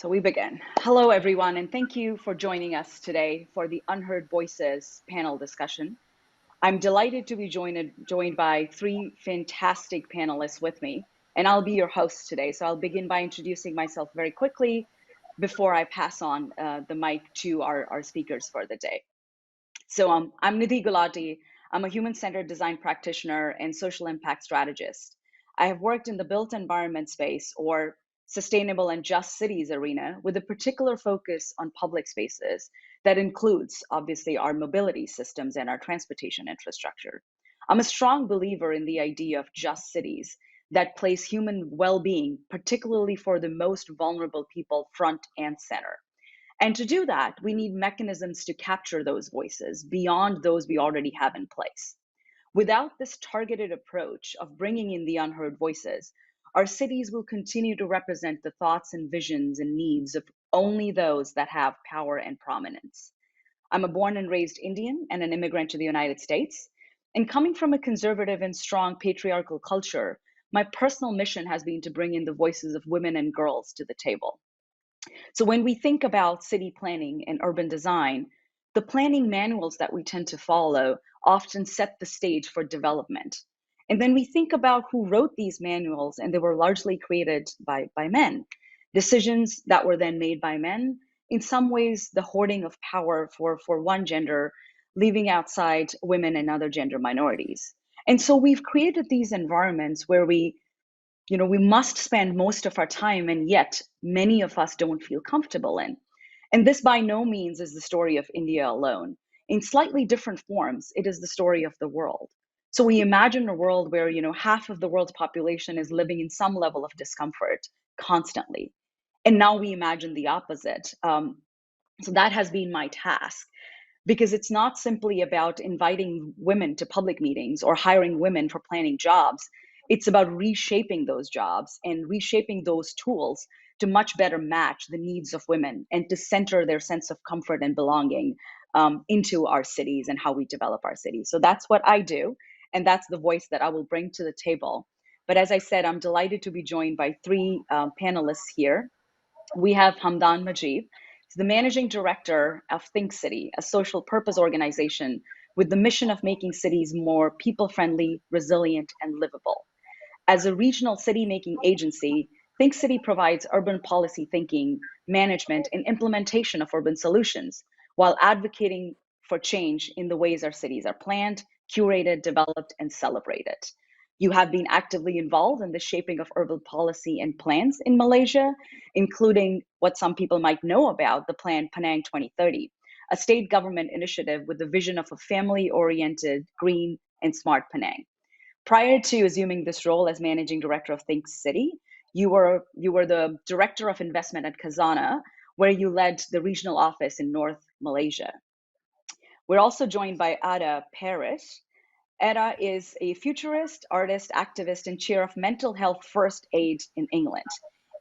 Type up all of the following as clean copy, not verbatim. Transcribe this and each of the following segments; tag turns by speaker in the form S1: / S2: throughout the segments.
S1: So we begin. Hello, everyone, and thank you for joining us today for the Unheard Voices panel discussion. I'm delighted to be joined by three fantastic panelists with me, and I'll be your host today. So I'll begin by introducing myself very quickly before I pass on the mic to our speakers for the day. So I'm Nidhi Gulati. I'm a human-centered design practitioner and social impact strategist. I have worked in the built environment space or sustainable and just cities arena with a particular focus on public spaces that includes, obviously, our mobility systems and our transportation infrastructure. I'm a strong believer in the idea of just cities that place human well-being, particularly for the most vulnerable people, front and center. And to do that, we need mechanisms to capture those voices beyond those we already have in place. Without this targeted approach of bringing in the unheard voices, our cities will continue to represent the thoughts and visions and needs of only those that have power and prominence. I'm a born and raised Indian and an immigrant to the United States. And coming from a conservative and strong patriarchal culture, my personal mission has been to bring in the voices of women and girls to the table. So when we think about city planning and urban design, the planning manuals that we tend to follow often set the stage for development. And then we think about who wrote these manuals, and they were largely created by men. Decisions that were then made by men, in some ways, the hoarding of power for one gender, leaving outside women and other gender minorities. And so we've created these environments where we must spend most of our time, and yet many of us don't feel comfortable in. And this by no means is the story of India alone. In slightly different forms, it is the story of the world. So we imagine a world where, half of the world's population is living in some level of discomfort constantly. And now we imagine the opposite. So that has been my task, because it's not simply about inviting women to public meetings or hiring women for planning jobs. It's about reshaping those jobs and reshaping those tools to much better match the needs of women and to center their sense of comfort and belonging into our cities and how we develop our cities. So that's what I do, and that's the voice that I will bring to the table. But as I said, I'm delighted to be joined by three panelists here. We have Hamdan Majid. He's the managing director of Think City, a social purpose organization with the mission of making cities more people-friendly, resilient, and livable. As a regional city-making agency, Think City provides urban policy thinking, management, and implementation of urban solutions while advocating for change in the ways our cities are planned, curated, developed, and celebrated. You have been actively involved in the shaping of urban policy and plans in Malaysia, including what some people might know about the plan Penang 2030, a state government initiative with the vision of a family-oriented, green, and smart Penang. Prior to assuming this role as managing director of Think City, you were the director of investment at Khazanah, where you led the regional office in North Malaysia. We're also joined by Ada Parrish. Ada is a futurist, artist, activist, and chair of Mental Health First Aid in England.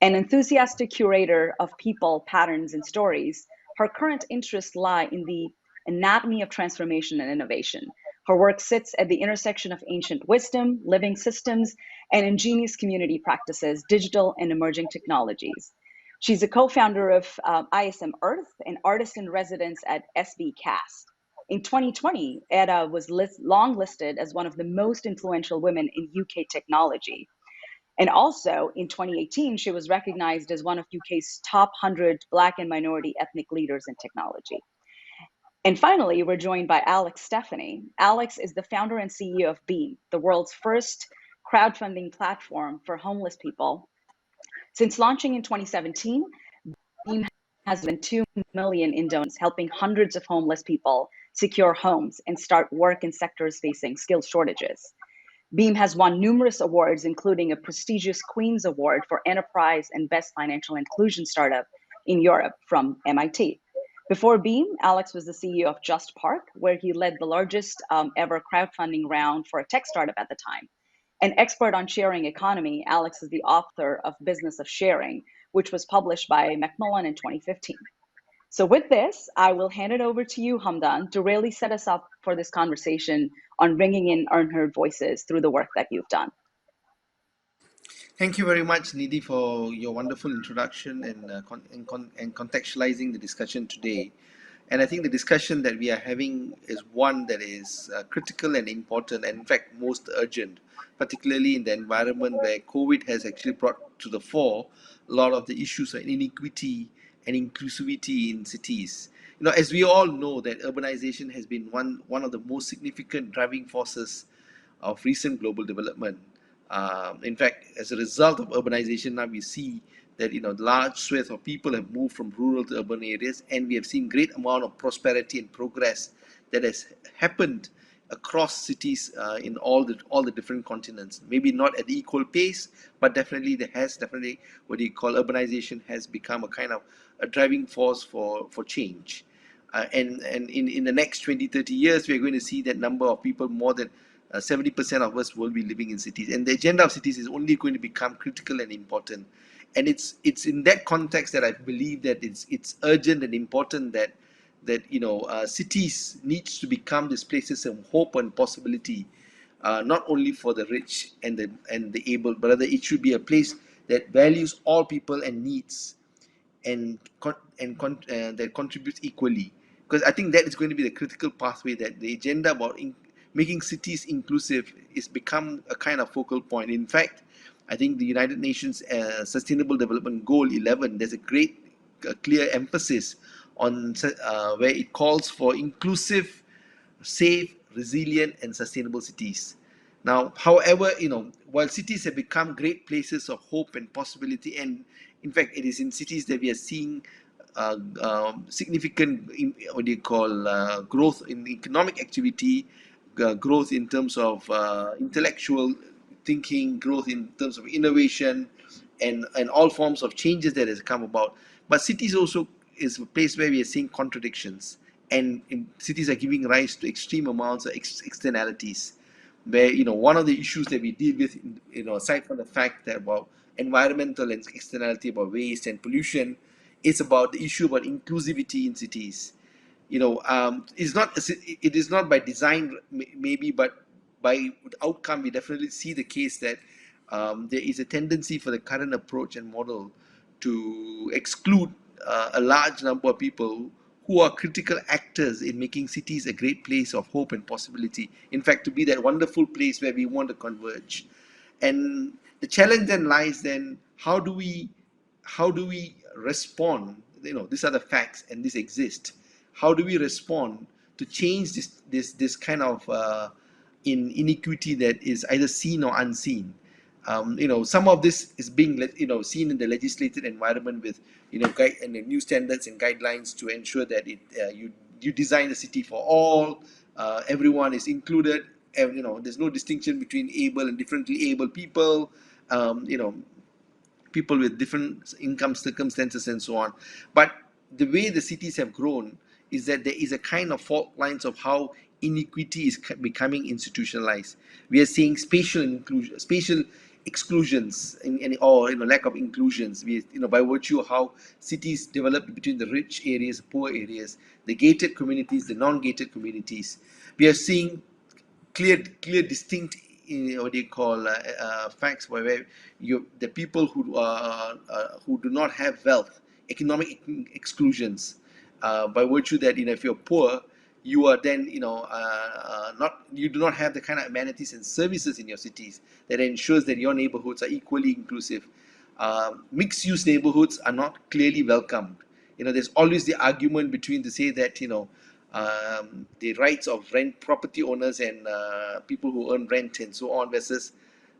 S1: An enthusiastic curator of people, patterns, and stories, her current interests lie in the anatomy of transformation and innovation. Her work sits at the intersection of ancient wisdom, living systems, and ingenious community practices, digital and emerging technologies. She's a co-founder of ISM Earth, an artist in residence at SB Cast. In 2020, Ada was long listed as one of the most influential women in UK technology. And also in 2018, she was recognized as one of UK's top 100 Black and minority ethnic leaders in technology. And finally, we're joined by Alex Stephanie. Alex is the founder and CEO of Beam, the world's first crowdfunding platform for homeless people. Since launching in 2017, Beam has been 2 million in donations, helping hundreds of homeless people secure homes and start work in sectors facing skill shortages. Beam has won numerous awards, including a prestigious Queen's Award for Enterprise and Best Financial Inclusion Startup in Europe from MIT. Before Beam, Alex was the CEO of Just Park, where he led the largest ever crowdfunding round for a tech startup at the time. An expert on sharing economy, Alex is the author of Business of Sharing, which was published by Macmillan in 2015. So with this, I will hand it over to you, Hamdan, to really set us up for this conversation on bringing in unheard voices through the work that you've done.
S2: Thank you very much, Nidhi, for your wonderful introduction and contextualizing the discussion today. And I think the discussion that we are having is one that is critical and important, and in fact, most urgent, particularly in the environment where COVID has actually brought to the fore a lot of the issues of inequity and inclusivity in cities. As we all know, that urbanization has been one of the most significant driving forces of recent global development. In fact, as a result of urbanization, now we see that large swathes of people have moved from rural to urban areas, and we have seen great amount of prosperity and progress that has happened across cities in all the different continents. Maybe not at equal pace, but definitely there has definitely what you call urbanization has become a kind of a driving force for change. And in the next 20, 30 years, we're going to see that number of people more than 70% of us will be living in cities, and the agenda of cities is only going to become critical and important. And it's in that context that I believe that it's urgent and important that cities needs to become these places of hope and possibility, not only for the rich and the able, but rather it should be a place that values all people and needs that contributes equally, because I think that is going to be the critical pathway, that the agenda about making cities inclusive is become a kind of focal point. In fact, I think the United Nations Sustainable Development Goal 11, there's a great clear emphasis on where it calls for inclusive, safe, resilient, and sustainable cities. Now, however, while cities have become great places of hope and possibility, and in fact, it is in cities that we are seeing significant, what do you call, growth in economic activity, growth in terms of intellectual thinking, growth in terms of innovation, and all forms of changes that has come about. But cities also is a place where we are seeing contradictions, and cities are giving rise to extreme amounts of externalities, where one of the issues that we deal with, aside from the fact that about environmental and externality about waste and pollution, is about the issue about inclusivity in cities. It is not by design, maybe, but by outcome we definitely see the case that there is a tendency for the current approach and model to exclude a large number of people who are critical actors in making cities a great place of hope and possibility. In fact, to be that wonderful place where we want to converge. And the challenge then lies then, how do we respond? These are the facts and this exists. How do we respond to change this kind of inequity that is either seen or unseen? Some of this is being seen in the legislated environment with guide and the new standards and guidelines to ensure that you design the city for all. Everyone is included, and there's no distinction between able and differently able people. People with different income circumstances and so on. But the way the cities have grown is that there is a kind of fault lines of how inequity is becoming institutionalized. We are seeing spatial exclusions, or lack of inclusions. By virtue of how cities develop between the rich areas, poor areas, the gated communities, the non-gated communities. We are seeing clear, distinct, what do you call, facts where the people who do not have wealth, economic exclusions, by virtue that if you're poor, you are then not you do not have the kind of amenities and services in your cities that ensures that your neighborhoods are equally inclusive. Mixed-use neighborhoods are not clearly welcomed. There's always the argument between to say that the rights of rent property owners and people who earn rent and so on versus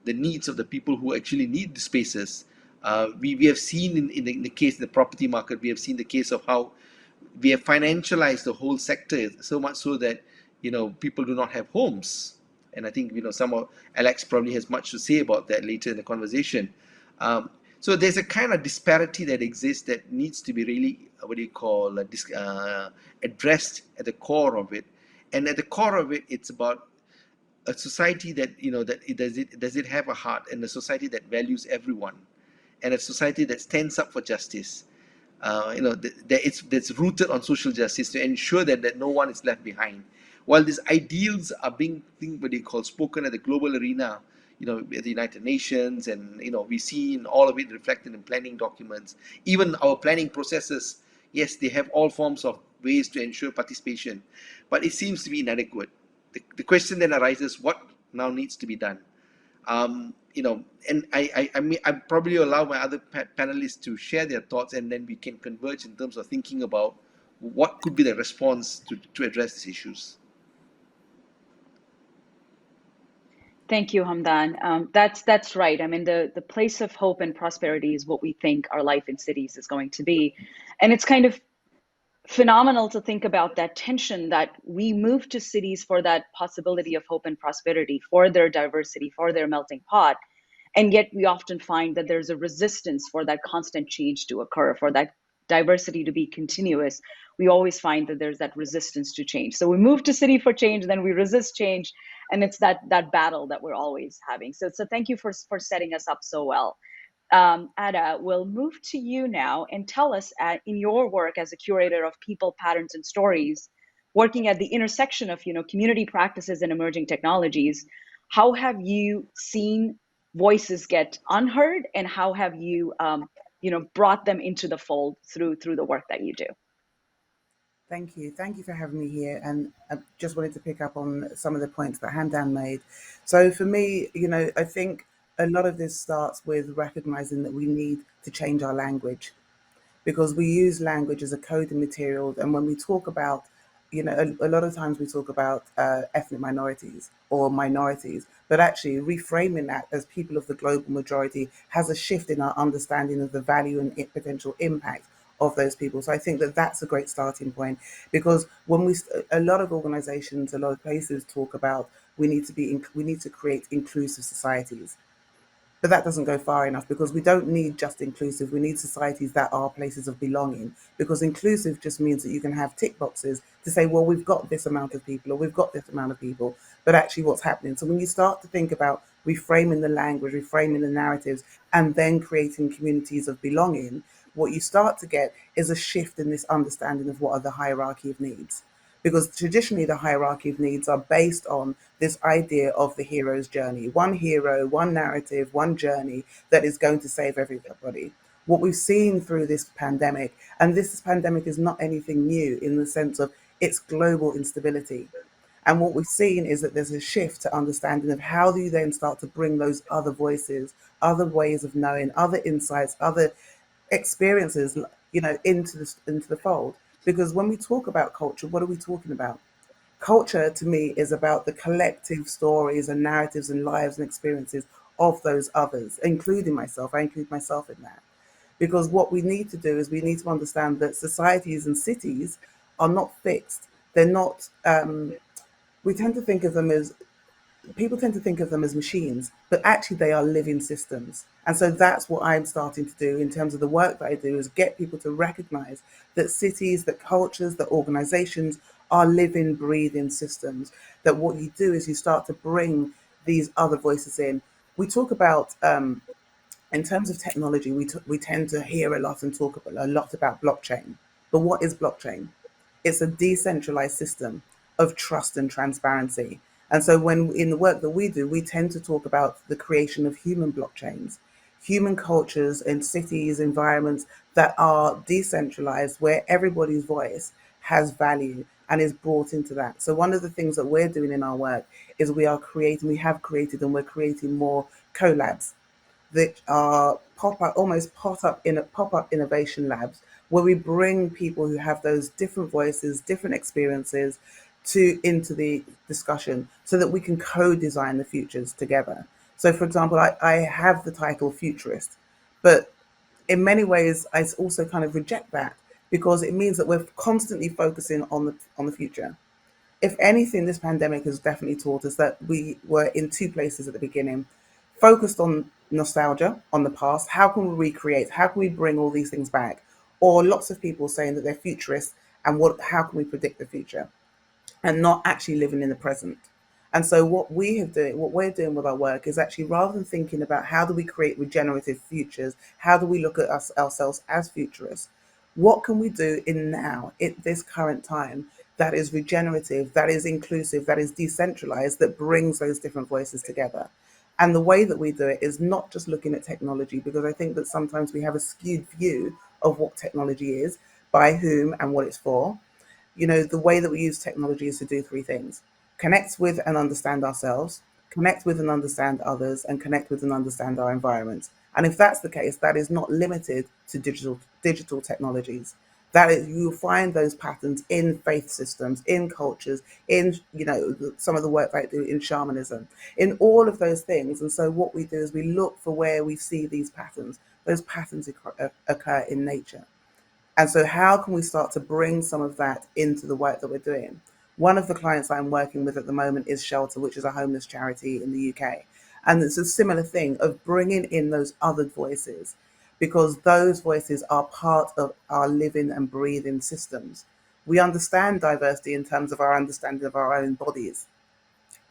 S2: the needs of the people who actually need the spaces. We have seen in the case of the property market, we have seen the case of how we have financialized the whole sector so much so that people do not have homes. And I think some of Alex probably has much to say about that later in the conversation. So there's a kind of disparity that exists that needs to be really, what do you call, addressed at the core of it. And at the core of it, it's about a society that does it have a heart, and a society that values everyone, and a society that stands up for justice. That's rooted on social justice to ensure that no one is left behind. While these ideals are being what they call spoken at the global arena, at the United Nations, and we see in all of it reflected in planning documents. Even our planning processes, yes, they have all forms of ways to ensure participation, but it seems to be inadequate. The question then arises: what now needs to be done? And I probably allow my other panelists to share their thoughts, and then we can converge in terms of thinking about what could be the response to address these issues.
S1: Thank you, Hamdan. That's right. I mean, the place of hope and prosperity is what we think our life in cities is going to be, and it's kind of phenomenal to think about that tension that we move to cities for that possibility of hope and prosperity, for their diversity, for their melting pot. And yet we often find that there's a resistance for that constant change to occur, for that diversity to be continuous. We always find that there's that resistance to change. So we move to city for change, then we resist change. And it's that battle that we're always having. So thank you for setting us up so well. Ada, we'll move to you now and tell us in your work as a curator of people, patterns, and stories, working at the intersection of community practices and emerging technologies, how have you seen voices get unheard, and how have you brought them into the fold through the work that you do?
S3: Thank you. Thank you for having me here. And I just wanted to pick up on some of the points that Hamdan made. So for me, I think a lot of this starts with recognizing that we need to change our language, because we use language as a coding material. And when we talk about, a lot of times we talk about ethnic minorities or minorities, but actually reframing that as people of the global majority has a shift in our understanding of the value and potential impact of those people. So I think that that's a great starting point, because when a lot of organizations, a lot of places talk about we need to create inclusive societies, but that doesn't go far enough, because we don't need just inclusive. We need societies that are places of belonging, because inclusive just means that you can have tick boxes to say, well, we've got this amount of people or we've got this amount of people, but actually what's happening. So when you start to think about reframing the language, reframing the narratives, and then creating communities of belonging, what you start to get is a shift in this understanding of what are the hierarchy of needs, because traditionally the hierarchy of needs are based on this idea of the hero's journey: one hero, one narrative, one journey that is going to save everybody. What we've seen through this pandemic, and this pandemic is not anything new in the sense of its global instability, and what we've seen is that there's a shift to understanding of how do you then start to bring those other voices, other ways of knowing, other insights, other experiences, into the fold. Because when we talk about culture, what are we talking about? Culture to me is about the collective stories and narratives and lives and experiences of those others, including myself. I include myself in that. Because what we need to do is we need to understand that societies and cities are not fixed. They're not, we tend to think of them as people tend to think of them as machines, but actually they are living systems. And so that's what I'm starting to do in terms of the work that I do, is get people to recognize that cities, that cultures, that organizations are living, breathing systems. That what you do is you start to bring these other voices in. We talk about in terms of technology, we tend to hear a lot and talk a lot about blockchain. But what is blockchain? It's a decentralized system of trust and transparency. And so, when in the work that we do, we tend to talk about the creation of human blockchains, human cultures and cities, environments that are decentralized, where everybody's voice has value and is brought into that. So, one of the things that we're doing in our work is we have created, and we're creating more collabs that are pop up innovation labs, where we bring people who have those different voices, different experiences to into the discussion, so that we can co-design the futures together. So for example, I have the title futurist, but in many ways I also kind of reject that, because it means that we're constantly focusing on the future. If anything, this pandemic has definitely taught us that we were in two places at the beginning: focused on nostalgia, on the past. How can we recreate? How can we bring all these things back? Or lots of people saying that they're futurists, and how can we predict the future, and not actually living in the present. And so what we're doing with our work is actually, rather than thinking about how do we create regenerative futures, how do we look at ourselves as futurists, what can we do in now, at this current time, that is regenerative, that is inclusive, that is decentralized, that brings those different voices together. And the way that we do it is not just looking at technology, because I think that sometimes we have a skewed view of what technology is, by whom, and what it's for. The way that we use technology is to do three things: connect with and understand ourselves, connect with and understand others, and connect with and understand our environment. And if that's the case, that is not limited to digital technologies. That is, you'll find those patterns in faith systems, in cultures, in some of the work that I do in shamanism, in all of those things. And so what we do is we look for where we see these patterns. Those patterns occur in nature. And so, how can we start to bring some of that into the work that we're doing? One of the clients I'm working with at the moment is Shelter, which is a homeless charity in the UK. And it's a similar thing of bringing in those other voices, because those voices are part of our living and breathing systems. We understand diversity in terms of our understanding of our own bodies.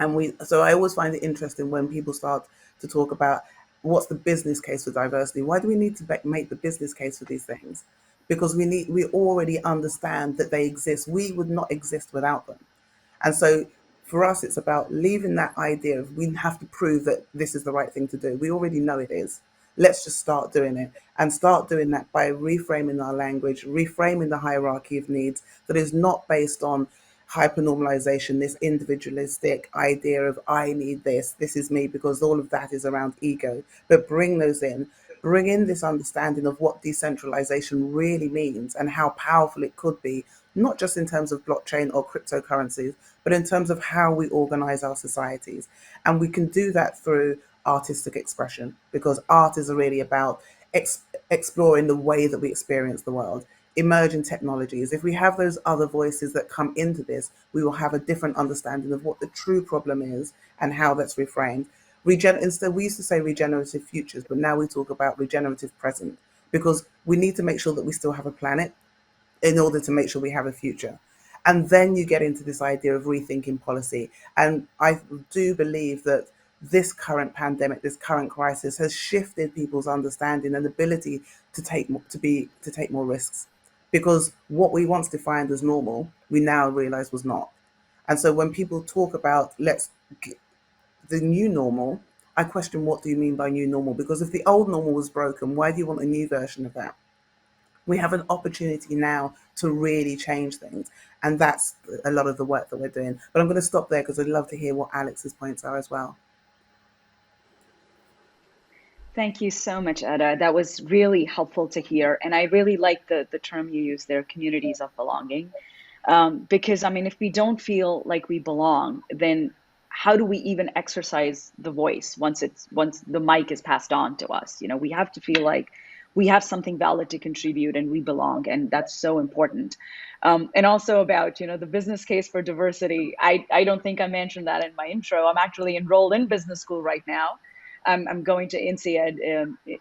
S3: And so I always find it interesting when people start to talk about what's the business case for diversity. Why do we need to make the business case for these things? Because we already understand that they exist. We would not exist without them. And so for us, it's about leaving that idea of we have to prove that this is the right thing to do. We already know it is. Let's just start doing it, and start doing that by reframing our language, reframing the hierarchy of needs that is not based on hypernormalization, this individualistic idea of I need this is me, because all of that is around ego. But bring in this understanding of what decentralization really means and how powerful it could be, not just in terms of blockchain or cryptocurrencies, but in terms of how we organize our societies. And we can do that through artistic expression, because art is really about exploring the way that we experience the world. Emerging technologies, if we have those other voices that come into this, we will have a different understanding of what the true problem is and how that's reframed. Instead, we used to say regenerative futures, but now we talk about regenerative present, because we need to make sure that we still have a planet in order to make sure we have a future. And then you get into this idea of rethinking policy. And I do believe that this current pandemic, this current crisis, has shifted people's understanding and ability to take more risks, because what we once defined as normal, we now realize was not. And so when people talk about the new normal, I question, what do you mean by new normal? Because if the old normal was broken, why do you want a new version of that? We have an opportunity now to really change things. And that's a lot of the work that we're doing. But I'm going to stop there because I'd love to hear what Alex's points are as well.
S1: Thank you so much, Etta. That was really helpful to hear. And I really like the term you used there, communities of belonging. Because, I mean, if we don't feel like we belong, then how do we even exercise the voice once the mic is passed on to us? We have to feel like we have something valid to contribute and we belong, and that's so important. And also about the business case for diversity. I don't think I mentioned that in my intro. I'm actually enrolled in business school right now. I'm going to INSEAD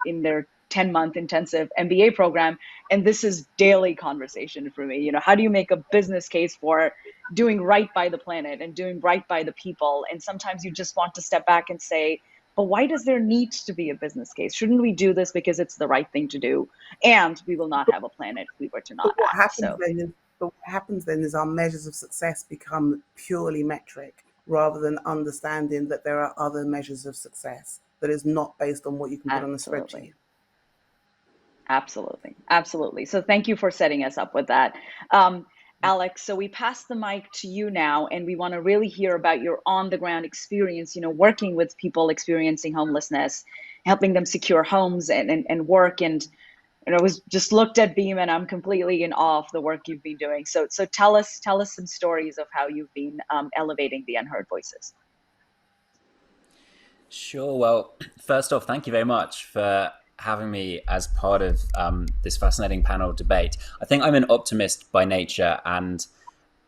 S1: in their 10-month intensive MBA program. And this is daily conversation for me. How do you make a business case for doing right by the planet and doing right by the people? And sometimes you just want to step back and say, but why does there need to be a business case? Shouldn't we do this because it's the right thing to do? And we will not have a planet if we were to
S3: But
S1: not
S3: what
S1: act.
S3: happens
S1: So
S3: then is, our measures of success become purely metric, rather than understanding that there are other measures of success that is not based on what you can put on a spreadsheet.
S1: absolutely. Absolutely. Absolutely. So thank you for setting us up with that. Alex, so we pass the mic to you now, and we want to really hear about your on the ground experience, working with people experiencing homelessness, helping them secure homes and work. And I was just looked at Beam and I'm completely in awe of the work you've been doing. So tell us some stories of how you've been elevating the unheard voices.
S4: Sure. Well, first off, thank you very much for having me as part of this fascinating panel debate. I think I'm an optimist by nature, and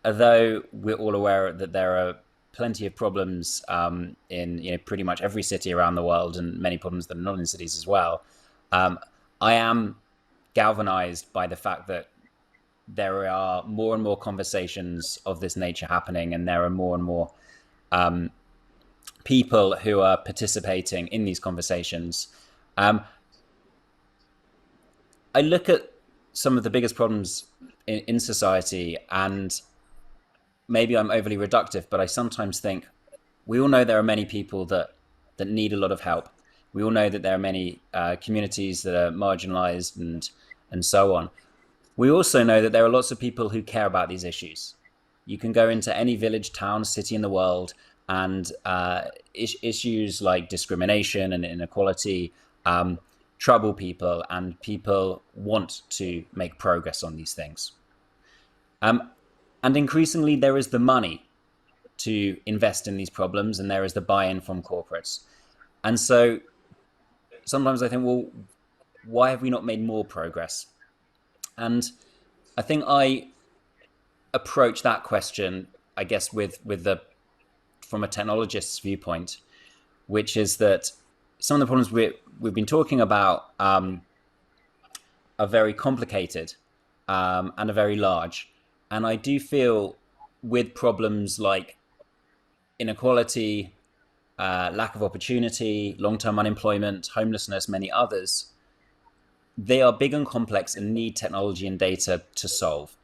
S4: although we're all aware that there are plenty of problems in pretty much every city around the world, and many problems that are not in cities as well, I am galvanized by the fact that there are more and more conversations of this nature happening, and there are more and more people who are participating in these conversations. I look at some of the biggest problems in society, and maybe I'm overly reductive, but I sometimes think we all know there are many people that that need a lot of help. We all know that there are many communities that are marginalized and so on. We also know that there are lots of people who care about these issues. You can go into any village, town, city in the world, and issues like discrimination and inequality trouble people, and people want to make progress on these things. And increasingly, there is the money to invest in these problems, and there is the buy-in from corporates. And so sometimes I think, well, why have we not made more progress? And I think I approach that question, I guess, from a technologist's viewpoint, which is that some of the problems we've been talking about are very complicated and are very large. And I do feel with problems like inequality, lack of opportunity, long-term unemployment, homelessness, many others, they are big and complex and need technology and data to solve.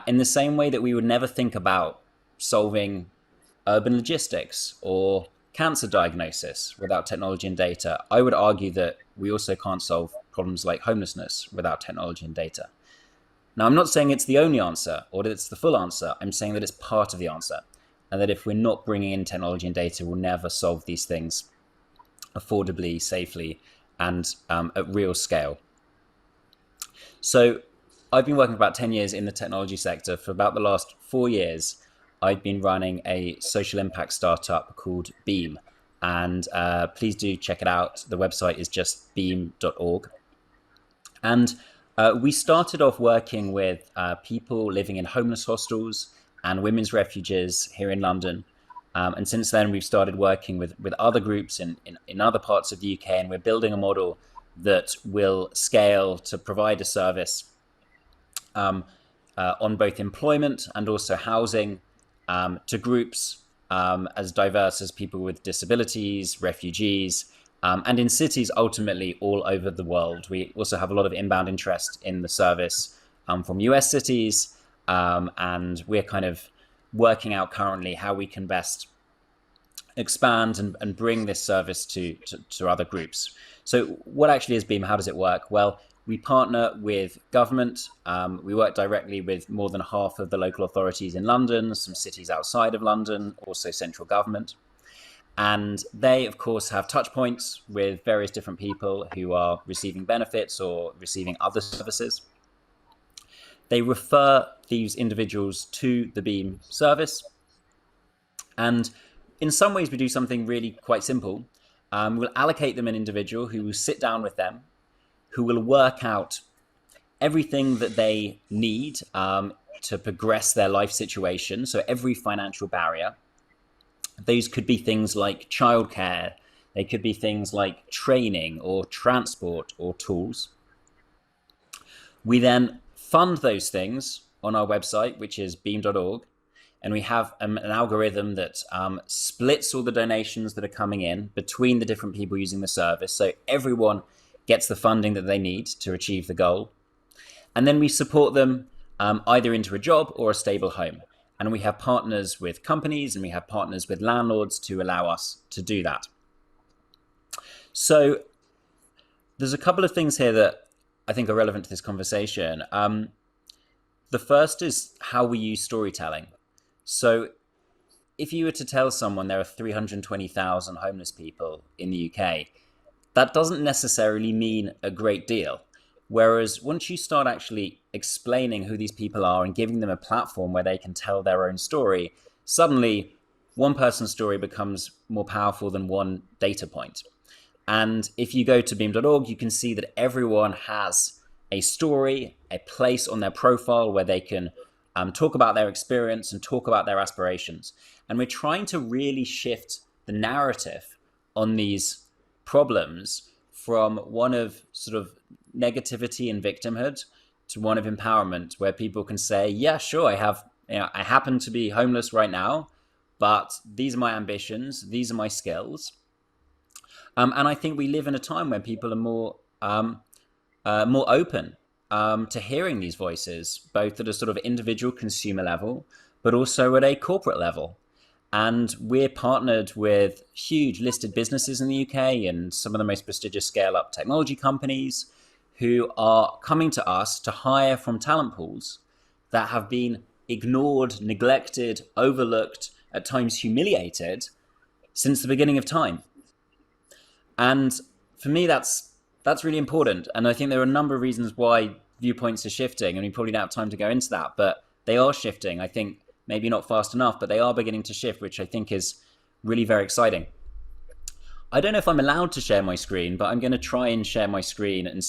S4: In the same way that we would never think about solving urban logistics or cancer diagnosis without technology and data, I would argue that we also can't solve problems like homelessness without technology and data. Now, I'm not saying it's the only answer or that it's the full answer. I'm saying that it's part of the answer, and that if we're not bringing in technology and data, we'll never solve these things affordably, safely, and at real scale. So I've been working for about 10 years in the technology sector. For about the last 4 years, I've been running a social impact startup called Beam. And please do check it out. The website is just beam.org. And we started off working with people living in homeless hostels and women's refuges here in London. And since then, we've started working with other groups in other parts of the UK, and we're building a model that will scale to provide a service on both employment and also housing to groups as diverse as people with disabilities, refugees, and in cities ultimately all over the world. We also have a lot of inbound interest in the service from US cities, and we're kind of working out currently how we can best expand and bring this service to other groups. So what actually is Beam? How does it work? Well, we partner with government. We work directly with more than half of the local authorities in London, some cities outside of London, also central government. And they, of course, have touch points with various different people who are receiving benefits or receiving other services. They refer these individuals to the Beam service. And in some ways, we do something really quite simple. We'll allocate them an individual who will sit down with them, who will work out everything that they need to progress their life situation. So every financial barrier. Those could be things like childcare. They could be things like training or transport or tools. We then fund those things on our website, which is beam.org. And we have an algorithm that splits all the donations that are coming in between the different people using the service. So everyone gets the funding that they need to achieve the goal. And then we support them either into a job or a stable home. And we have partners with companies and we have partners with landlords to allow us to do that. So there's a couple of things here that I think are relevant to this conversation. The first is how we use storytelling. So if you were to tell someone there are 320,000 homeless people in the UK, that doesn't necessarily mean a great deal. Whereas once you start actually explaining who these people are and giving them a platform where they can tell their own story, suddenly one person's story becomes more powerful than one data point. And if you go to beam.org, you can see that everyone has a story, a place on their profile where they can talk about their experience and talk about their aspirations. And we're trying to really shift the narrative on these problems from one of sort of negativity and victimhood to one of empowerment, where people can say, yeah, sure, I happen to be homeless right now, but these are my ambitions, these are my skills. And I think we live in a time where people are more open to hearing these voices, both at a sort of individual consumer level, but also at a corporate level. And we're partnered with huge listed businesses in the UK and some of the most prestigious scale-up technology companies who are coming to us to hire from talent pools that have been ignored, neglected, overlooked, at times humiliated since the beginning of time. And for me, that's really important. And I think there are a number of reasons why viewpoints are shifting, and we probably don't have time to go into that, but they are shifting. I think maybe not fast enough, but they are beginning to shift, which I think is really very exciting. I don't know if I'm allowed to share my screen, but I'm going to try and share my screen, and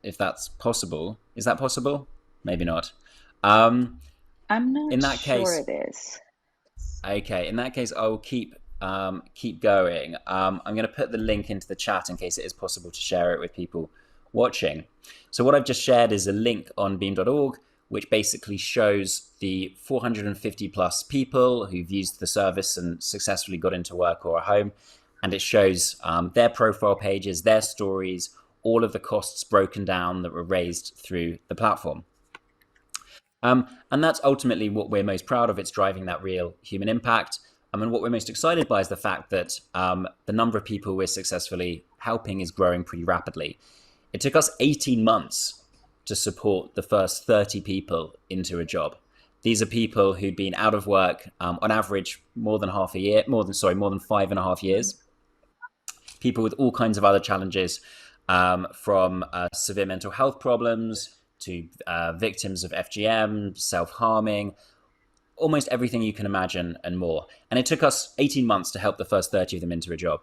S4: if that's possible. Is that possible? Maybe not.
S1: I'm
S4: In
S1: not
S4: that
S1: sure
S4: case,
S1: it is.
S4: okay. In that case, I'll keep going. I'm going to put the link into the chat in case it is possible to share it with people watching. So what I've just shared is a link on beam.org, which basically shows the 450 plus people who've used the service and successfully got into work or a home. And it shows their profile pages, their stories, all of the costs broken down that were raised through the platform. And that's ultimately what we're most proud of. It's driving that real human impact. And what we're most excited by is the fact that the number of people we're successfully helping is growing pretty rapidly. It took us 18 months to support the first 30 people into a job. These are people who'd been out of work on average more than 5.5 years. People with all kinds of other challenges, from severe mental health problems to victims of FGM, self-harming, almost everything you can imagine and more. And it took us 18 months to help the first 30 of them into a job.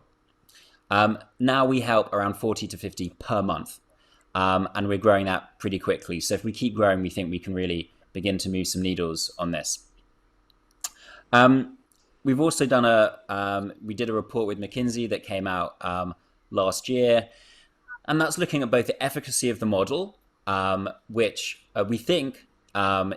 S4: Now we help around 40 to 50 per month. And we're growing that pretty quickly. So if we keep growing, we think we can really begin to move some needles on this. We've also done we did a report with McKinsey that came out last year. And that's looking at both the efficacy of the model, which we think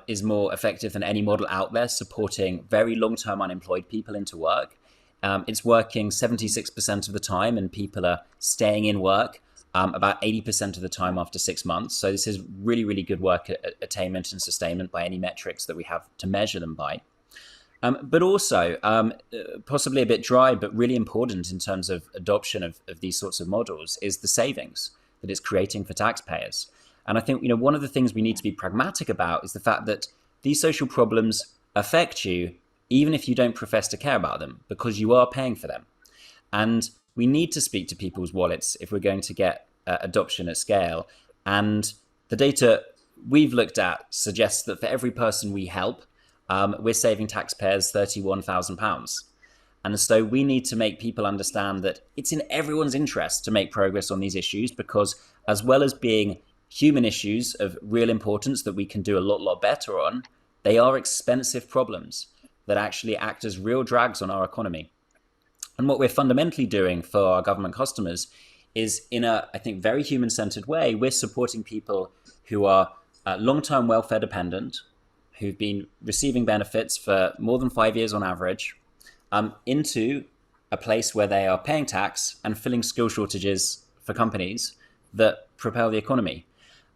S4: is more effective than any model out there, supporting very long-term unemployed people into work. It's working 76% of the time, and people are staying in work about 80% of the time after 6 months. So this is really, really good work at attainment and sustainment by any metrics that we have to measure them by. But also, possibly a bit dry, but really important in terms of adoption of these sorts of models is the savings that it's creating for taxpayers. And I think, one of the things we need to be pragmatic about is the fact that these social problems affect you even if you don't profess to care about them, because you are paying for them. And we need to speak to people's wallets if we're going to get adoption at scale. And the data we've looked at suggests that for every person we help, we're saving taxpayers £31,000. And so we need to make people understand that it's in everyone's interest to make progress on these issues, because as well as being human issues of real importance that we can do a lot better on, they are expensive problems that actually act as real drags on our economy. And what we're fundamentally doing for our government customers is, in a, I think, very human-centered way, we're supporting people who are long-term welfare dependent, who've been receiving benefits for more than 5 years on average, into a place where they are paying tax and filling skill shortages for companies that propel the economy.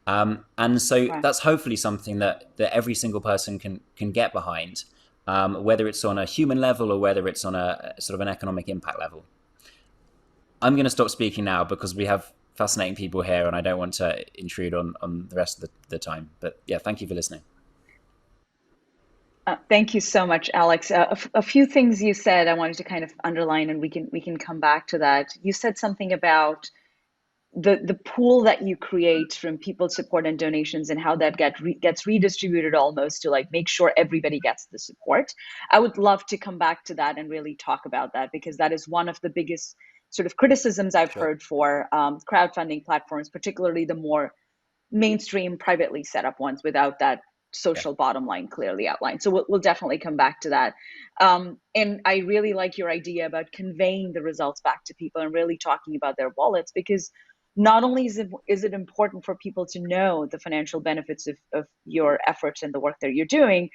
S4: And so that's hopefully something that every single person can get behind, whether it's on a human level or whether it's on a sort of an economic impact level. I'm going to stop speaking now because we have fascinating people here and I don't want to intrude on the rest of the time. But yeah, thank you for listening.
S1: Thank you so much, Alex. A few things you said I wanted to kind of underline, and we can come back to that. You said something about the pool that you create from people's support and donations and how that gets redistributed almost to like make sure everybody gets the support. I would love to come back to that and really talk about that, because that is one of the biggest sort of criticisms I've heard for crowdfunding platforms, particularly the more mainstream privately set up ones without that social bottom line clearly outlined. So we'll definitely come back to that. And I really like your idea about conveying the results back to people and really talking about their wallets, because not only is it important for people to know the financial benefits of your efforts and the work that you're doing,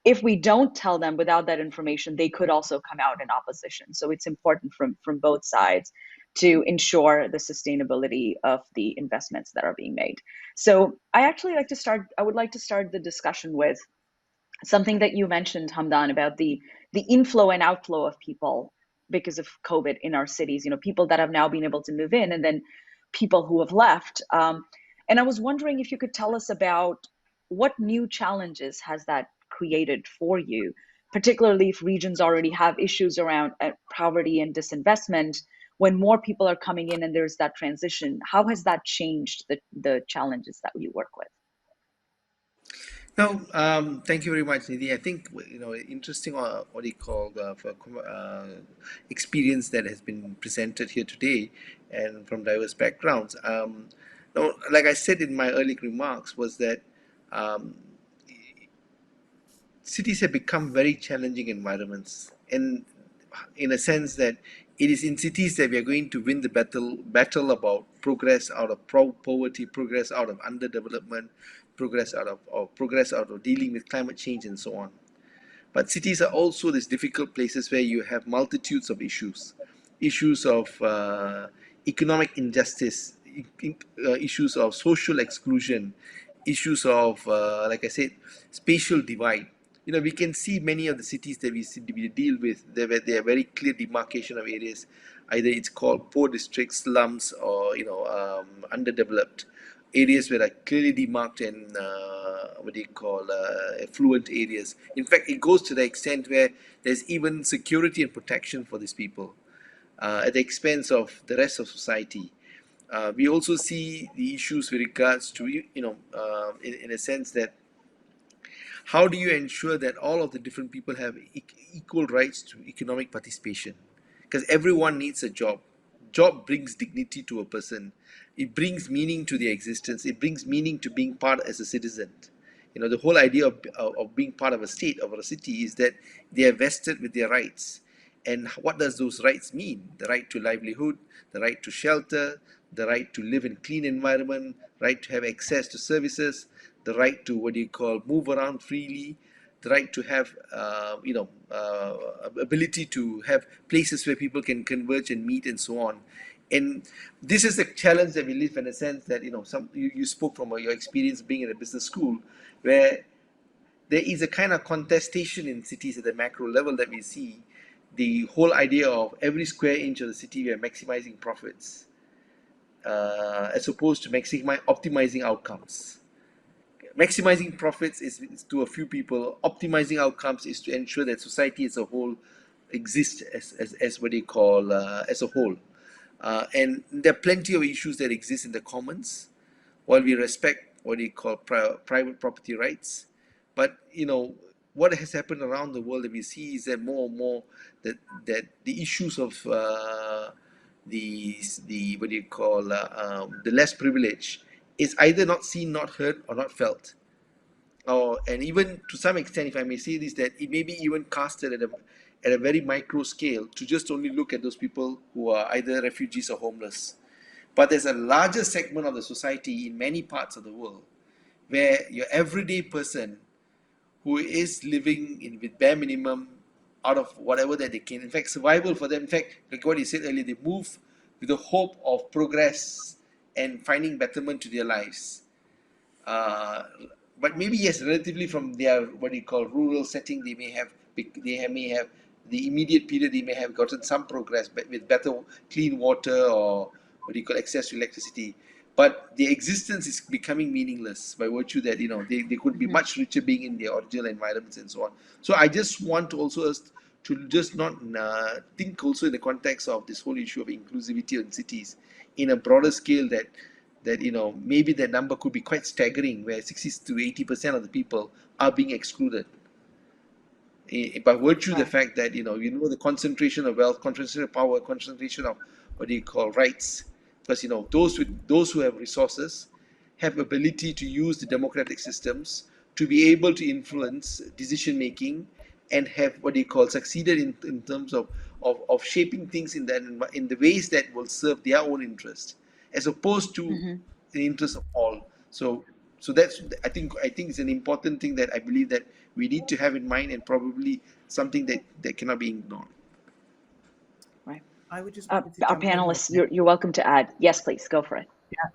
S1: if we don't tell them without that information, they could also come out in opposition. So it's important from both sides to ensure the sustainability of the investments that are being made. So I would like to start the discussion with something that you mentioned, Hamdan, about the the inflow and outflow of people because of COVID in our cities, people that have now been able to move in, and then people who have left. And I was wondering if you could tell us about what new challenges has that created for you, particularly if regions already have issues around poverty and disinvestment. When more people are coming in and there's that transition, how has that changed the challenges that you work with?
S2: No, thank you very much, Nidhi. I think interesting, what do you call experience that has been presented here today, and from diverse backgrounds. No, like I said in my early remarks, was that um, cities have become very challenging environments, and in a sense that it is in cities that we are going to win the battle about progress out of poverty, progress out of underdevelopment, progress out of dealing with climate change and so on. But cities are also these difficult places where you have multitudes of issues of economic injustice, issues of social exclusion, issues of, like I said, spatial divide. We can see many of the cities that we deal with, there are very clear demarcation of areas. Either it's called poor districts, slums, or underdeveloped areas where are clearly demarked and affluent areas. In fact, it goes to the extent where there's even security and protection for these people at the expense of the rest of society. We also see the issues with regards to, in a sense that how do you ensure that all of the different people have equal rights to economic participation? Because everyone needs a job. Job brings dignity to a person. It brings meaning to their existence. It brings meaning to being part as a citizen. The whole idea of being part of a state, of a city, is that they are vested with their rights. And what does those rights mean? The right to livelihood, the right to shelter, the right to live in clean environment, right to have access to services, the right to move around freely, the right to have ability to have places where people can converge and meet and so on. And this is the challenge that we live in a sense that you spoke from your experience being in a business school, where there is a kind of contestation in cities at the macro level that we see. The whole idea of every square inch of the city we are maximizing profits, as opposed to optimizing outcomes. Maximizing profits is to a few people. Optimizing outcomes is to ensure that society as a whole exists as what they call as a whole. And there are plenty of issues that exist in the commons, while we respect what they call private property rights. But what has happened around the world that we see is that more and more that the issues of the the less privileged is either not seen, not heard, or not felt. And even to some extent, if I may say this, that it may be even casted at a very micro scale to just only look at those people who are either refugees or homeless. But there's a larger segment of the society in many parts of the world where your everyday person who is living with bare minimum out of whatever that they can. In fact, survival for them, in fact, like what you said earlier, they move with the hope of progress and finding betterment to their lives. But maybe yes, relatively from their rural setting, they may have the immediate period they may have gotten some progress, but with better clean water or access to electricity. But their existence is becoming meaningless by virtue that they could be much richer being in their original environments and so on. So I just want to also to just not think also in the context of this whole issue of inclusivity in cities in a broader scale, that maybe that number could be quite staggering, where 60 to 80% of the people are being excluded by virtue of the fact that the concentration of wealth, concentration of power, concentration of rights. Because those who have resources have ability to use the democratic systems to be able to influence decision making, and have succeeded in terms of shaping things in the ways that will serve their own interest, as opposed to the interest of all. So that's I think it's an important thing that I believe that we need to have in mind, and probably something that cannot be ignored.
S1: Right.
S3: I would just
S1: Our
S3: wanted to jump in
S1: panelists,
S3: there.
S1: you're welcome to add. Yes, please go for it.
S3: Yeah.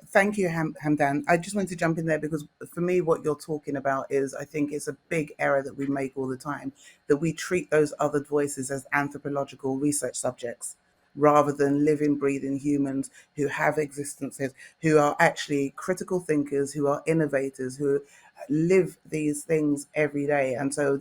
S3: Thank you, Hamdan. I just wanted to jump in there because for me, what you're talking about is, I think it's a big error that we make all the time, that we treat those other voices as anthropological research subjects rather than living, breathing humans who have existences, who are actually critical thinkers, who are innovators, who live these things every day. And so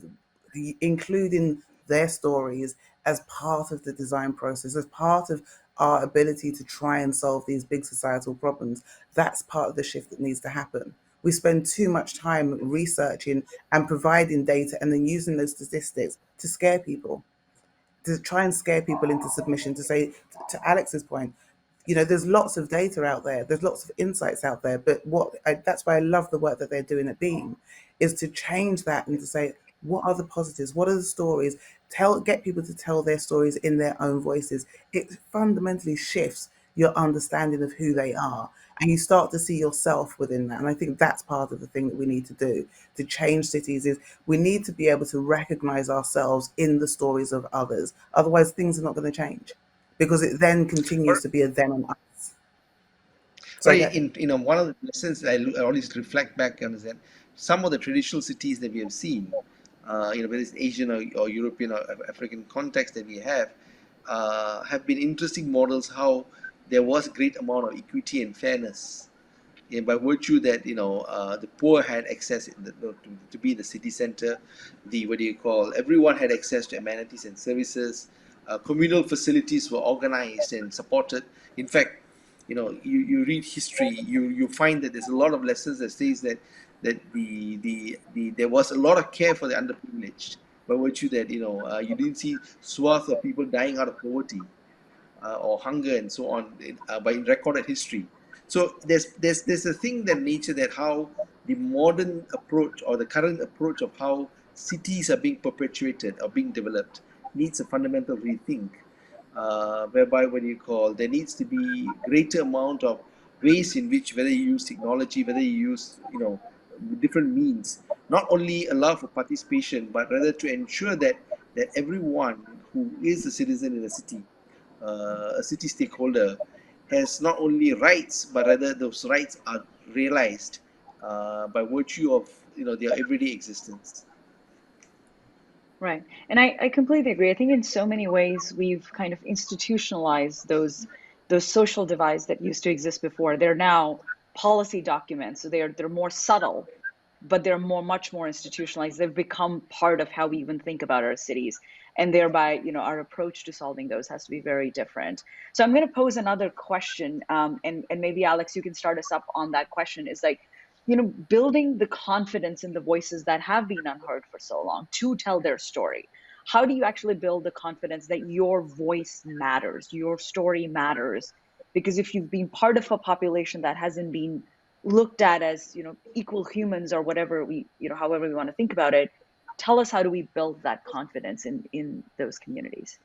S3: including their stories as part of the design process, as part of our ability to try and solve these big societal problems, that's part of the shift that needs to happen. We spend too much time researching and providing data and then using those statistics to scare people, to try and scare people into submission, to say, to Alex's point, there's lots of data out there, there's lots of insights out there, but that's why I love the work that they're doing at Beam, is to change that and to say, what are the positives, what are the stories, get people to tell their stories in their own voices. It fundamentally shifts your understanding of who they are, and you start to see yourself within that. And I think that's part of the thing that we need to do to change cities, is we need to be able to recognize ourselves in the stories of others. Otherwise things are not going to change, because it then continues to be a them and us. So
S2: Right.
S3: yeah.
S2: In one of the lessons I always reflect back on is that some of the traditional cities that we have seen, whether it's Asian or European or African context that we have been interesting models how there was a great amount of equity and fairness, by virtue that the poor had access to be in the city center, the what do you call, everyone had access to amenities and services, communal facilities were organized and supported. In fact, you read history, you find that there's a lot of lessons that says that there was a lot of care for the underprivileged, by virtue that you didn't see swath of people dying out of poverty or hunger and so on by recorded history. So there's a thing that nature, that how the modern approach or the current approach of how cities are being perpetuated or being developed needs a fundamental rethink, whereby what you call, there needs to be greater amount of ways in which, whether you use technology, whether you use different means, not only allow for participation, but rather to ensure that everyone who is a citizen in a city, a city stakeholder, has not only rights, but rather those rights are realized by virtue of their everyday existence.
S1: Right. And I completely agree. I think in so many ways we've kind of institutionalized those social divides that used to exist before. They're now policy documents. So they're more subtle, but they're much more institutionalized. They've become part of how we even think about our cities. And thereby, our approach to solving those has to be very different. So I'm going to pose another question, and maybe Alex, you can start us up on that question. Is like, building the confidence in the voices that have been unheard for so long to tell their story. How do you actually build the confidence that your voice matters, your story matters? Because if you've been part of a population that hasn't been looked at as, equal humans or whatever however we want to think about it, tell us, how do we build that confidence in those communities?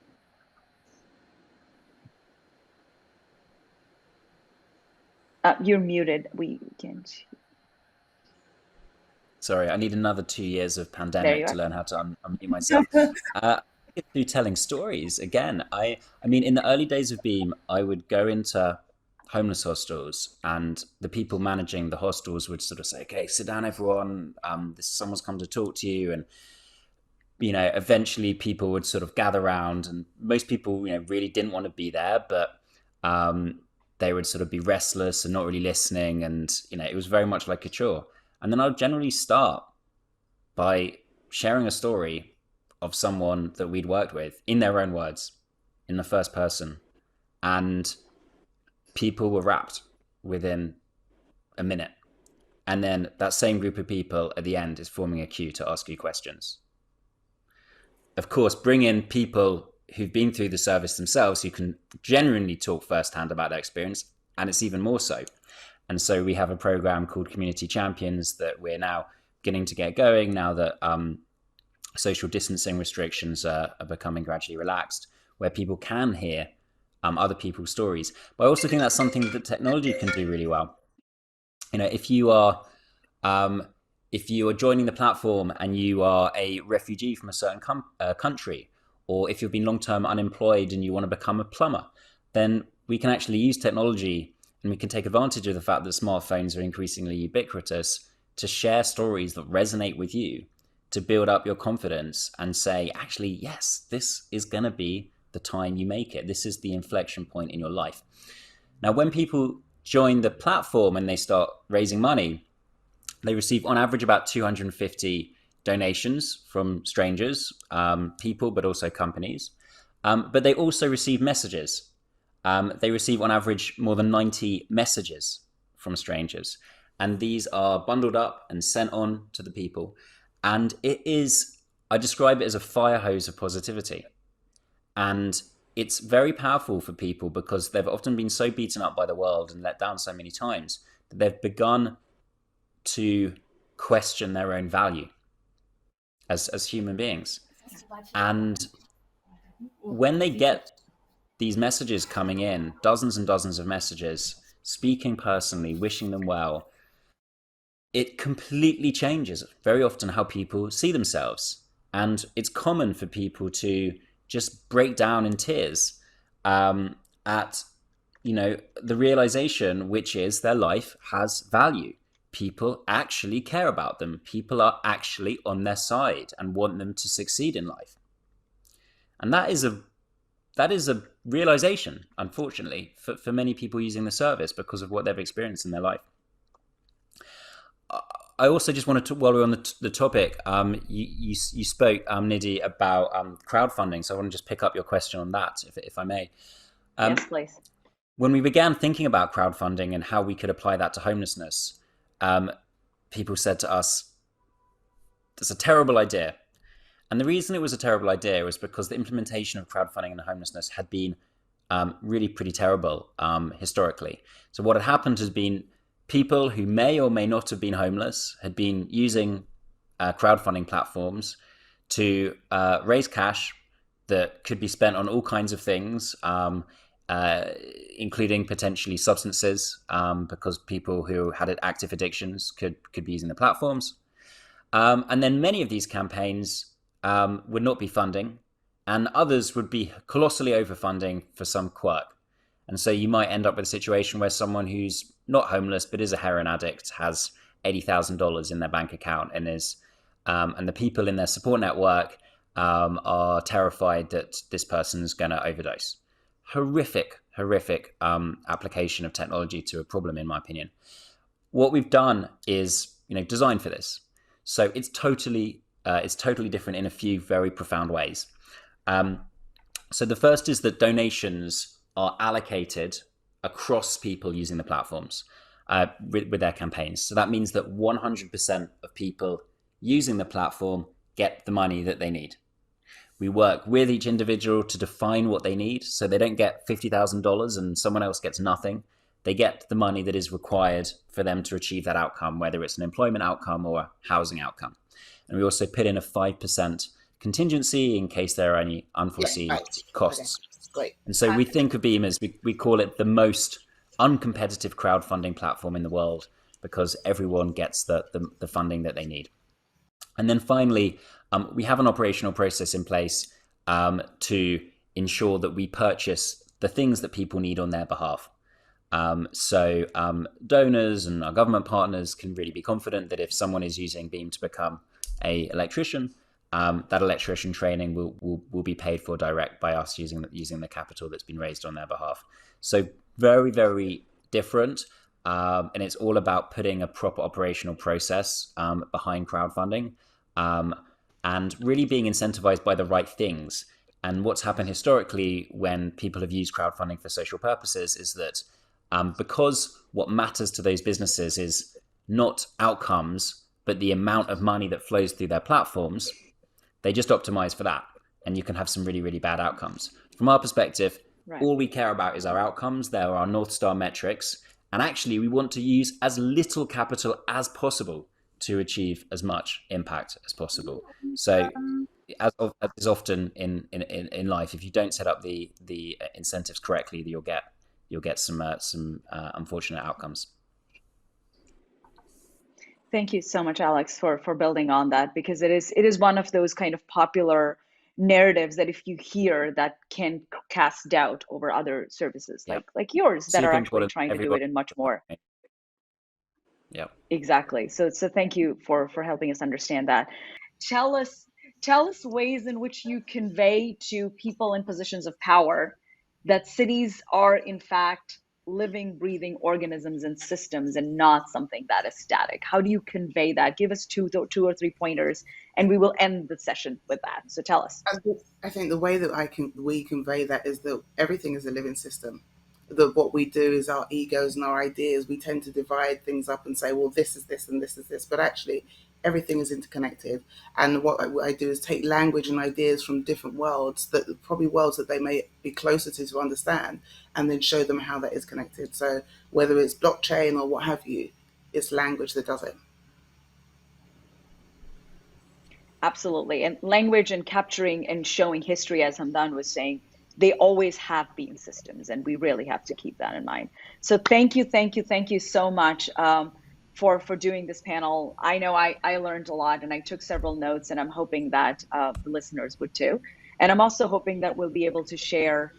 S1: You're muted. We can't.
S4: Sorry, I need another 2 years of
S1: There you
S4: pandemic to
S1: are.
S4: learn how to unmute myself. Through telling stories again. I mean, in the early days of Beam, I would go into homeless hostels, and the people managing the hostels would sort of say, "Okay, sit down, everyone. Someone's come to talk to you." And eventually people would sort of gather around, and most people, really didn't want to be there, but they would sort of be restless and not really listening, and it was very much like a chore. And then I would generally start by sharing a story of someone that we'd worked with in their own words, in the first person. And people were wrapped within a minute. And then that same group of people at the end is forming a queue to ask you questions. Of course, bring in people who've been through the service themselves, who can genuinely talk firsthand about their experience, and it's even more so. And so we have a program called Community Champions that we're now beginning to get going now that social distancing restrictions are becoming gradually relaxed, where people can hear other people's stories. But I also think that's something that technology can do really well. If you are joining the platform and you are a refugee from a certain country, or if you've been long-term unemployed and you want to become a plumber, then we can actually use technology And we can take advantage of the fact that smartphones are increasingly ubiquitous to share stories that resonate with you, to build up your confidence and say, actually, yes, this is going to be the time you make it. This is the inflection point in your life. Now, when people join the platform and they start raising money, they receive on average about 250 donations from strangers, people, but also companies. But they also receive messages. They receive on average more than 90 messages from strangers. And these are bundled up and sent on to the people. And I describe it as a fire hose of positivity. And it's very powerful for people because they've often been so beaten up by the world and let down so many times that they've begun to question their own value as human beings. And when they get these messages coming in, dozens and dozens of messages, speaking personally, wishing them well, it completely changes very often how people see themselves. And it's common for people to just break down in tears at, the realization, which is their life has value. People actually care about them. People are actually on their side and want them to succeed in life. And that is a realization, unfortunately, for many people using the service because of what they've experienced in their life. I also just wanted to, while we're on the topic, you spoke, Nidhi, about crowdfunding. So I want to just pick up your question on that, if I may.
S1: Yes, please.
S4: When we began thinking about crowdfunding and how we could apply that to homelessness, people said to us, "That's a terrible idea." And the reason it was a terrible idea was because the implementation of crowdfunding in homelessness had been really pretty terrible historically. So what had happened has been people who may or may not have been homeless had been using crowdfunding platforms to raise cash that could be spent on all kinds of things, including potentially substances, because people who had active addictions could be using the platforms. And then many of these campaigns would not be funding, and others would be colossally overfunding for some quirk. And so you might end up with a situation where someone who's not homeless but is a heroin addict has $80,000 in their bank account and and the people in their support network are terrified that this person is going to overdose. Horrific application of technology to a problem, in my opinion. What we've done is, designed for this. So it's totally different in a few very profound ways. So the first is that donations are allocated across people using the platforms with their campaigns. So that means that 100% of people using the platform get the money that they need. We work with each individual to define what they need, so they don't get $50,000 and someone else gets nothing. They get the money that is required for them to achieve that outcome, whether it's an employment outcome or a housing outcome. And we also put in a 5% contingency in case there are any unforeseen costs.
S3: Okay. Great.
S4: And so we think of Beam as, we call it the most uncompetitive crowdfunding platform in the world because everyone gets the funding that they need. And then finally, we have an operational process in place to ensure that we purchase the things that people need on their behalf. So donors and our government partners can really be confident that if someone is using Beam to become an electrician, that electrician training will be paid for direct by us using the capital that's been raised on their behalf. So very, very different. And it's all about putting a proper operational process behind crowdfunding and really being incentivized by the right things. And what's happened historically when people have used crowdfunding for social purposes is that because what matters to those businesses is not outcomes, but the amount of money that flows through their platforms, they just optimize for that. And you can have some really, really bad outcomes. From our perspective, all we care about is our outcomes. They're our North Star metrics. And actually, we want to use as little capital as possible to achieve as much impact as possible. So as is often in life, if you don't set up the incentives correctly, you'll get some unfortunate outcomes.
S1: Thank you so much, Alex, for building on that, because it is one of those kind of popular narratives that if you hear that can cast doubt over other services
S4: Yep.
S1: like yours that are
S4: Super
S1: actually
S4: important.
S1: trying to do
S4: Everybody.
S1: it in much more.
S4: Yep.
S1: Exactly. So thank you for helping us understand that. Tell us ways in which you convey to people in positions of power that cities are in fact living, breathing organisms and systems and not something that is static. How do you convey that? Give us two or three pointers, and we will end the session with that. So tell us.
S3: I think the way that we convey that is that everything is a living system. That what we do is our egos and our ideas. We tend to divide things up and say, well, this is this and this is this, but actually everything is interconnected. And what I do is take language and ideas from different worlds, that probably worlds that they may be closer to understand, and then show them how that is connected. So whether it's blockchain or what have you, it's language that does it.
S1: Absolutely. And language and capturing and showing history, as Hamdan was saying, they always have been systems, and we really have to keep that in mind. So thank you so much for doing this panel. I know I learned a lot, and I took several notes, and I'm hoping that the listeners would too. And I'm also hoping that we'll be able to share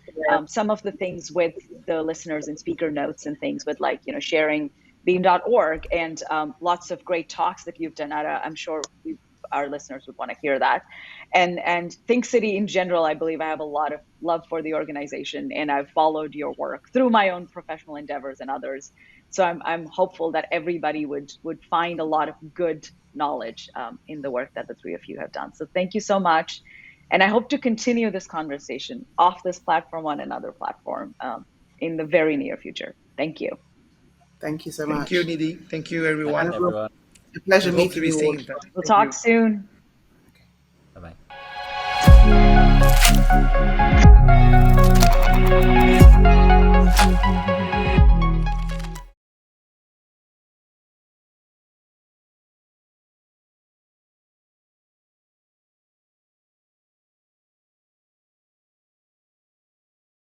S1: some of the things with the listeners in speaker notes and things with, like, sharing beam.org and lots of great talks that you've done, Ada. I'm sure our listeners would want to hear that. And Think City in general, I believe I have a lot of love for the organization, and I've followed your work through my own professional endeavors and others. So I'm hopeful that everybody would find a lot of good knowledge in the work that the three of you have done. So thank you so much. And I hope to continue this conversation off this platform on another platform in the very near future. Thank you.
S3: Thank you so
S2: Thank you,
S3: much.
S2: Nidhi. Thank you,
S4: Thanks,
S2: everyone.
S4: everyone.
S3: A pleasure
S2: We hope to
S3: meeting
S2: be
S3: you
S2: staying
S3: all.
S2: in touch.
S1: We'll
S2: Thank
S1: talk
S2: you.
S1: soon.